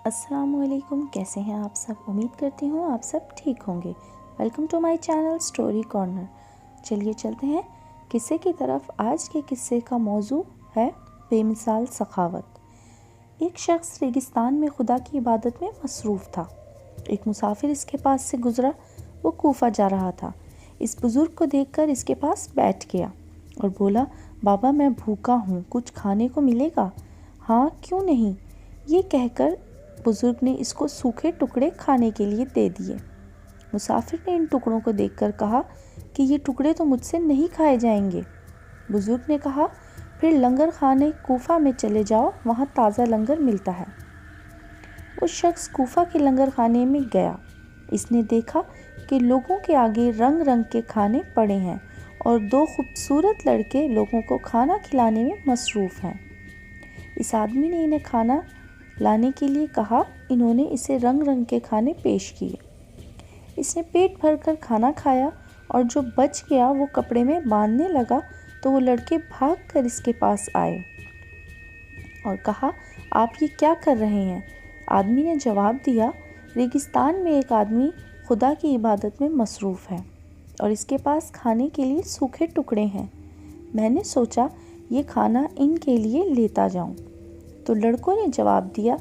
السلام علیکم، کیسے ہیں آپ سب؟ امید کرتی ہوں آپ سب ٹھیک ہوں گے۔ Welcome to my channel story corner. چلیے چلتے ہیں قصے کی طرف۔ آج کے قصے کا موضوع ہے بے مثال سخاوت۔ ایک شخص ریگستان میں خدا کی عبادت میں مصروف تھا۔ ایک مسافر اس کے پاس سے گزرا۔ وہ کوفہ جا رہا تھا۔ اس بزرگ کو دیکھ کر اس کے پاس بیٹھ گیا اور بولا، بابا میں بھوکا ہوں، کچھ کھانے کو ملے گا؟ ہاں کیوں نہیں، یہ کہہ کر بزرگ نے اس کو سوکھے ٹکڑے کھانے کے لیے دے دیے۔ مسافر نے ان ٹکڑوں کو دیکھ کر کہا کہ یہ ٹکڑے تو مجھ سے نہیں کھائے جائیں گے۔ بزرگ نے کہا، پھر لنگر خانے کوفہ میں چلے جاؤ، وہاں تازہ لنگر ملتا ہے۔ وہ شخص کوفہ کے لنگر خانے میں گیا۔ اس نے دیکھا کہ لوگوں کے آگے رنگ رنگ کے کھانے پڑے ہیں اور دو خوبصورت لڑکے لوگوں کو کھانا کھلانے میں مصروف ہیں۔ اس آدمی نے انہیں کھانا لانے کے لیے کہا۔ انہوں نے اسے رنگ رنگ کے کھانے پیش کیے۔ اس نے پیٹ بھر کر کھانا کھایا اور جو بچ گیا وہ کپڑے میں باندھنے لگا تو وہ لڑکے بھاگ کر اس کے پاس آئے اور کہا، آپ یہ کیا کر رہے ہیں؟ آدمی نے جواب دیا، ریگستان میں ایک آدمی خدا کی عبادت میں مصروف ہے اور اس کے پاس کھانے کے لیے سوکھے ٹکڑے ہیں۔ میں نے سوچا یہ کھانا ان کے لیے لیتا جاؤں۔ تو لڑکوں نے جواب دیا،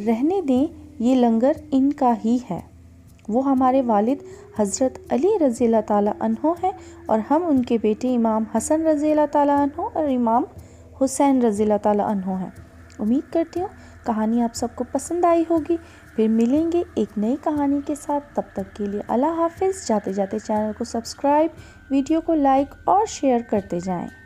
رہنے دیں، یہ لنگر ان کا ہی ہے۔ وہ ہمارے والد حضرت علی رضی اللہ تعالیٰ عنہ ہیں اور ہم ان کے بیٹے امام حسن رضی اللہ تعالیٰ عنہ اور امام حسین رضی اللہ تعالیٰ عنہ ہیں۔ امید کرتی ہوں کہانی آپ سب کو پسند آئی ہوگی۔ پھر ملیں گے ایک نئی کہانی کے ساتھ، تب تک کے لیے اللہ حافظ۔ جاتے جاتے چینل کو سبسکرائب، ویڈیو کو لائک اور شیئر کرتے جائیں۔